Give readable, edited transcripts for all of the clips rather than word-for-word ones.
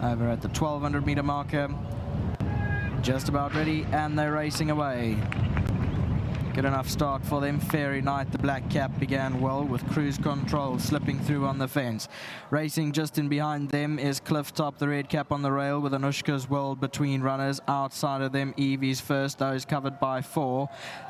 over at the 1200 meter marker. Just about ready, and they're racing away. Good enough start for them. Fairy Knight, the black cap, began well with Cruise Control slipping through on the fence. Racing just in behind them is Cliff Top, the red cap on the rail, with Anushka's World between runners. Outside of them, Evie's First, those covered by 4.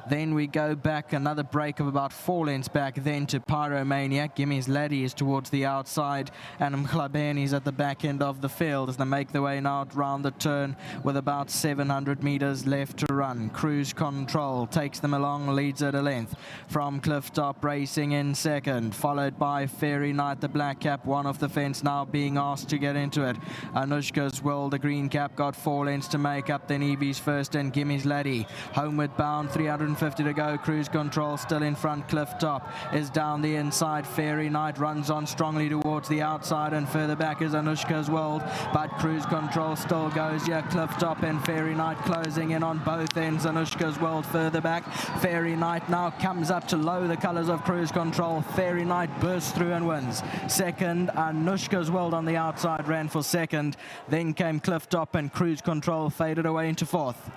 Then we go back another break of about 4 lengths back, then to Pyromaniac. Gimmy's Laddie is towards the outside, and Mkhlabeni's at the back end of the field as they make their way now round the turn with about 700 meters left to run. Cruise Control takes them along, leads at a length from Cliff Top, racing in second, followed by Fairy Knight, the black cap, one off the fence, now being asked to get into it. Anushka's World, the green cap, got 4 lengths to make up, then Evie's First and Gimmy's Laddie. Homeward bound, 350 to go. Cruise Control still in front. Cliff Top is down the inside. Fairy Knight runs on strongly towards the outside, and further back is Anushka's World, but Cruise Control still goes. Yeah, Cliff Top and Fairy Knight closing in on both ends. Anushka's World further back. Fairy Knight now comes up to low the colours of Cruise Control. Fairy Knight bursts through and wins. Second, Anushka's World on the outside ran for second. Then came Cliff Top, and Cruise Control faded away into fourth.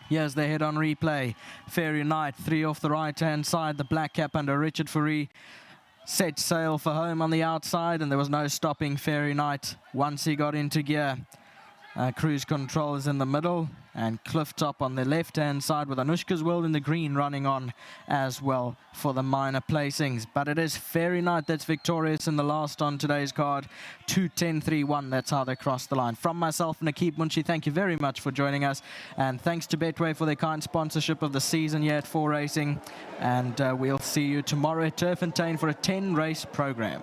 Here's the head on replay. Fairy Knight, 3 off the right-hand side. The black cap under Richard Fourie set sail for home on the outside, and there was no stopping Fairy Knight once he got into gear. Cruise Control is in the middle, and Cliff Top on the left-hand side, with Anushka's World in the green running on as well for the minor placings. But it is Fairy Knight that's victorious in the last on today's card. 2:10.31, that's how they crossed the line. From myself, Nakib Munshi, thank you very much for joining us, and thanks to Betway for their kind sponsorship of the season here at 4 Racing, and we'll see you tomorrow at Turffontein for a 10-race program.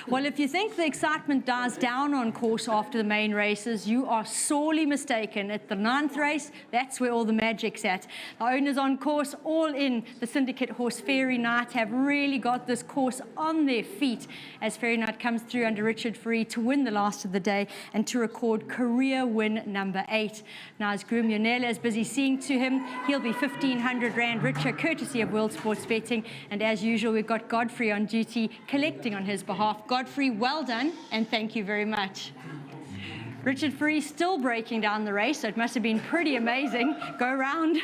Well, if you think the excitement dies down on course after the main races, you are sorely mistaken. At the 9th race, that's where all the magic's at. The owners on course, all in the syndicate horse Fairy Knight, have really got this course on their feet as Fairy Knight comes through under Richard Fourie to win the last of the day and to record career win number 8. Now, as groom Yonela is busy seeing to him, he'll be 1,500 Rand richer, courtesy of World Sports Betting. And as usual, we've got Godfrey on duty, collecting on his behalf. Godfrey, well done, and thank you very much. Richard Fourie still breaking down the race, so it must have been pretty amazing. Go round.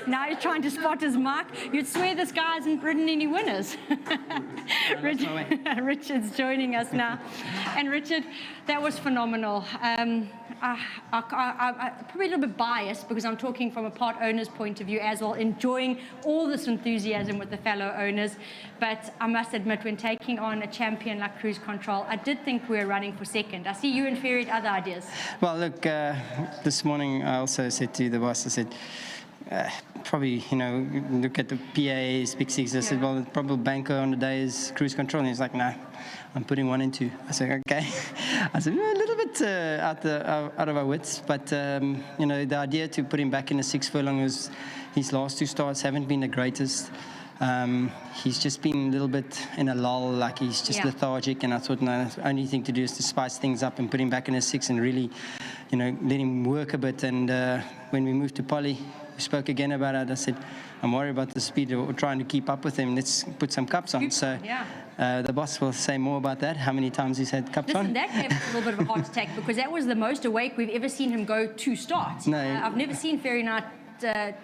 Now he's trying to spot his mark. You'd swear this guy hasn't ridden any winners. Richard's joining us now. And Richard, that was phenomenal. I'm probably a little bit biased because I'm talking from a part owner's point of view as well, enjoying all this enthusiasm with the fellow owners. But I must admit, when taking on a champion like Cruise Control, I did think we were running for second. I see you and Fairy had other ideas. Well, look, this morning I also said to the boss, I said, probably, you know, look at the PA's, Big Six. I said, well, the probable banker on the day is Cruise Control. And he's like, no, I'm putting 1 and 2. I said, okay. I said, a little bit out of our wits. But, you know, the idea to put him back in the 6 furlong was his last 2 starts haven't been the greatest. He's just been a little bit in a lull, like he's just lethargic, and I thought, no, the only thing to do is to spice things up and put him back in a 6 and really, you know, let him work a bit. And when we moved to Polly, we spoke again about it. I said, I'm worried about the speed of trying to keep up with him. Let's put some cups on. So the boss will say more about that, how many times he's had cups on. That gave us a little bit of a heart attack because that was the most awake we've ever seen him go 2 starts. No. I've never seen Fairy Knight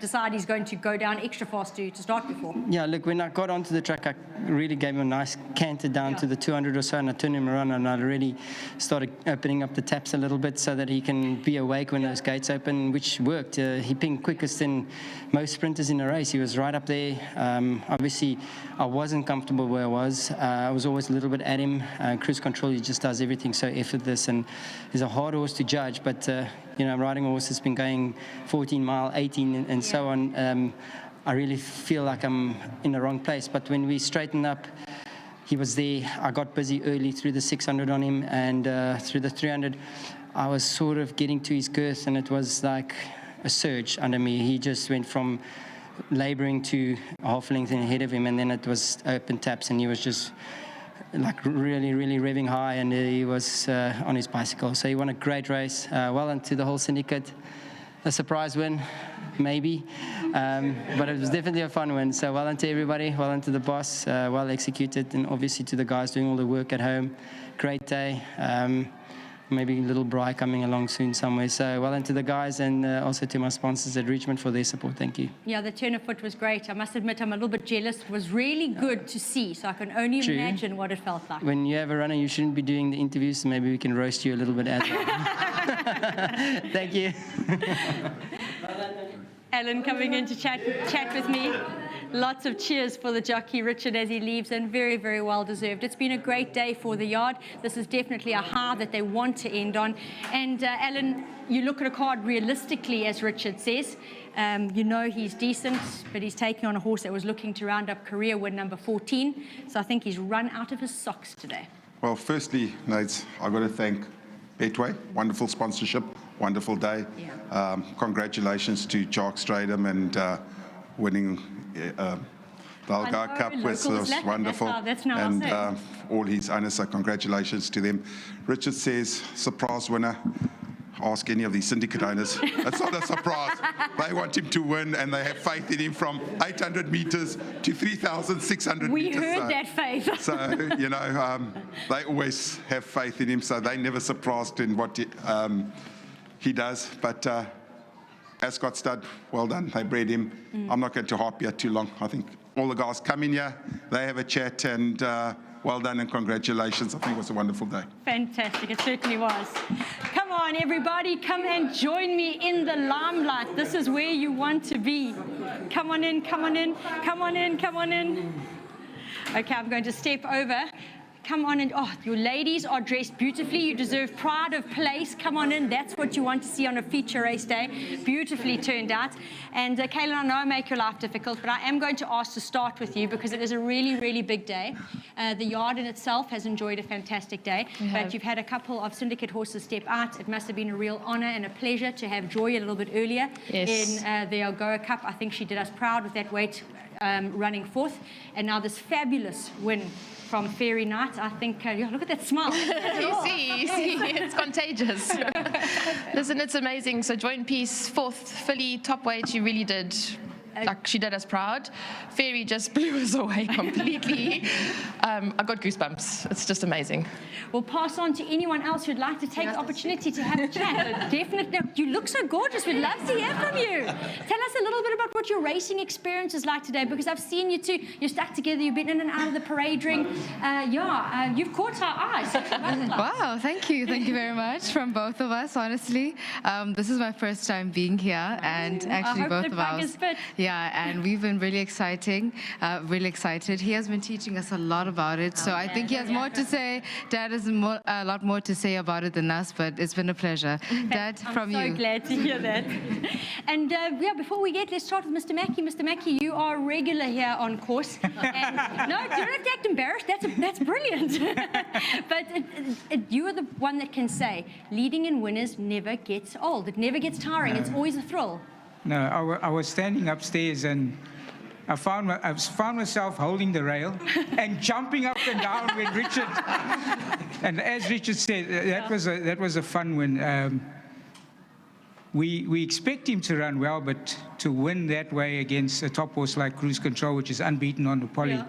decide he's going to go down extra fast to start before. Yeah, look, when I got onto the track, I really gave him a nice canter down to the 200 or so, and I turned him around, and I really started opening up the taps a little bit so that he can be awake when those gates open, which worked. He pinged quickest than most sprinters in a race. He was right up there. Obviously, I wasn't comfortable where I was. I was always a little bit at him. Cruise Control, he just does everything so effortless, and he's a hard horse to judge, but you know, riding a horse that's been going 14 mile, 18 and so on, I really feel like I'm in the wrong place. But when we straightened up, he was there. I got busy early through the 600 on him, and through the 300, I was sort of getting to his girth, and it was like a surge under me. He just went from labouring to half length ahead of him, and then it was open taps, and he was just like really, really revving high, and he was on his bicycle. So he won a great race. Well done to the whole syndicate. A surprise win, maybe, but it was definitely a fun win. So well done to everybody, well done to the boss, well executed, and obviously to the guys doing all the work at home. Great day. Maybe little Bri coming along soon somewhere. So well done to the guys, and also to my sponsors at Richmond for their support. Thank you. Yeah, the turn of foot was great. I must admit, I'm a little bit jealous. It was really good to see, so I can only imagine what it felt like. When you have a runner, you shouldn't be doing the interviews, so maybe we can roast you a little bit as well. Thank you. Alan coming in to chat with me. Lots of cheers for the jockey, Richard, as he leaves, and very, very well deserved. It's been a great day for the yard. This is definitely a high that they want to end on. And Alan, you look at a card realistically, as Richard says. You know he's decent, but he's taking on a horse that was looking to round up career win number 14. So I think he's run out of his socks today. Well, firstly, Nate, I've got to thank Betway. Wonderful sponsorship, wonderful day. Yeah. Congratulations to Jock Stradum and winning the Algar Cup was wonderful. That's now and all his owners, so congratulations to them. Richard says, surprise winner. Ask any of these syndicate owners. It's not a surprise. They want him to win, and they have faith in him from 800 meters to 3,600 meters. We heard that faith. So, you know, they always have faith in him, so they never surprised in what he does. But Ascot Stud, well done. They bred him. I'm not going to harp here too long. I think all the guys come in here, they have a chat, and well done and congratulations. I think it was a wonderful day. Fantastic. It certainly was. Come on, everybody. Come and join me in the limelight. This is where you want to be. Come on in, come on in, come on in, come on in. Okay, I'm going to step over. Come on in. Oh, your ladies are dressed beautifully. You deserve pride of place. Come on in. That's what you want to see on a feature race day. Beautifully turned out. And Kaylin, I know I make your life difficult, but I am going to ask to start with you because it is a really, really big day. The yard in itself has enjoyed a fantastic day, but you've had a couple of syndicate horses step out. It must have been a real honour and a pleasure to have Joy a little bit earlier in the Algoa Cup. I think she did us proud with that weight running fourth. And now this fabulous win from Fairy Night. I think, look at that smile. You see, it's contagious. Listen, it's amazing. So Joint Peace, fourth filly, top weight, she really did. Like, she did us proud. Fairy just blew us away completely. I got goosebumps. It's just amazing. We'll pass on to anyone else who'd like to take the opportunity to have a chat. Definitely. You look so gorgeous. We'd love to hear from you. Tell us a little bit about what your racing experience is like today, because I've seen you two. You're stuck together. You've been in and out of the parade ring. You've caught our eyes. Wow, thank you. Thank you very much from both of us, honestly. This is my first time being here, and actually both of us. Yeah, and we've been really excited. He has been teaching us a lot about it, so I think he has more to say. Dad has a lot more to say about it than us, but it's been a pleasure. Dad, from you. I'm so glad to hear that. And before let's start with Mr. Mackey. Mr. Mackey, you are a regular here on course. And no, you don't have to act embarrassed. That's brilliant. But you are the one that can say, leading in winners never gets old. It never gets tiring. It's always a thrill. No, I was standing upstairs and I found myself holding the rail and jumping up and down when Richard. And as Richard said, that was a fun win. We expect him to run well, but to win that way against a top horse like Cruise Control, which is unbeaten on the poly,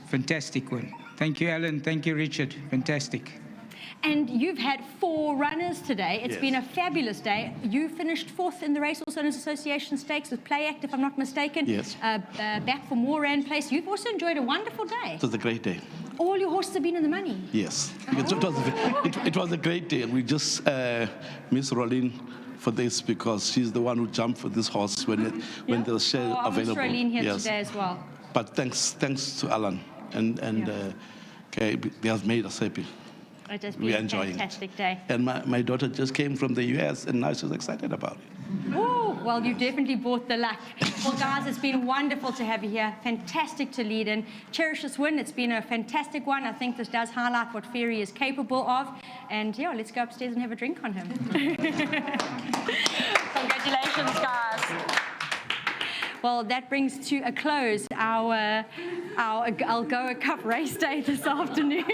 fantastic win. Thank you, Alan. Thank you, Richard. Fantastic. And you've had 4 runners today. It's been a fabulous day. You finished 4th in the Racehorse Owners Association Stakes with Play Act, if I'm not mistaken. Yes. Back for more Rand Place. You've also enjoyed a wonderful day. It was a great day. All your horses have been in the money. Yes. It was a great day. We just miss Rolene for this because she's the one who jumped for this horse when there was share available. I miss Rolene here today as well. But thanks to Alan and they have made us happy. It has been a fantastic day. And my daughter just came from the US and now she's excited about it. Oh, well, you definitely brought the luck. Well, guys, it's been wonderful to have you here. Fantastic to lead in. Cherish this win. It's been a fantastic one. I think this does highlight what Fairy is capable of. And let's go upstairs and have a drink on him. Congratulations, guys. Well, Well, that brings to a close our Algoa Cup race day this afternoon.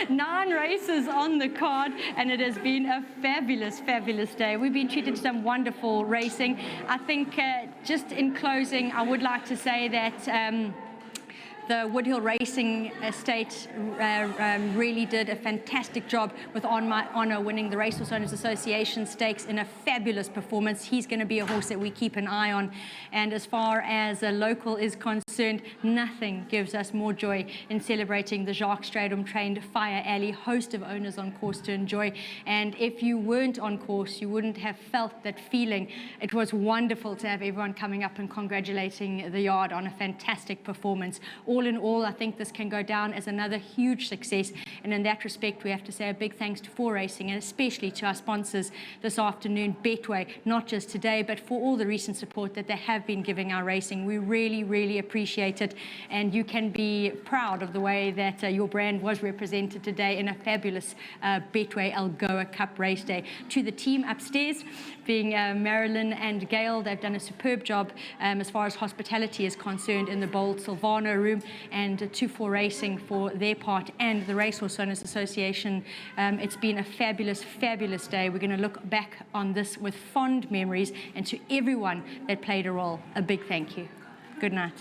9 races on the card, and it has been a fabulous, fabulous day. We've been treated to some wonderful racing. I think just in closing, I would like to say that the Woodhill Racing Estate really did a fantastic job with On My Honour winning the Racehorse Owners Association Stakes in a fabulous performance. He's going to be a horse that we keep an eye on. And as far as a local is concerned, nothing gives us more joy in celebrating the Jacques Stradum trained Fire Alley, host of owners on course to enjoy. And if you weren't on course, you wouldn't have felt that feeling. It was wonderful to have everyone coming up and congratulating the yard on a fantastic performance. All in all, I think this can go down as another huge success. And in that respect, we have to say a big thanks to 4Racing, and especially to our sponsors this afternoon, Betway, not just today, but for all the recent support that they have been giving our racing. We really, really appreciate it. And you can be proud of the way that your brand was represented today in a fabulous Betway Algoa Cup race day. To the team upstairs, being Marilyn and Gail, they've done a superb job as far as hospitality is concerned in the Bold Silvano room, and to 4Racing for their part, and the Racehorse Owners Association. It's been a fabulous, fabulous day. We're going to look back on this with fond memories, and to everyone that played a role, a big thank you. Good night.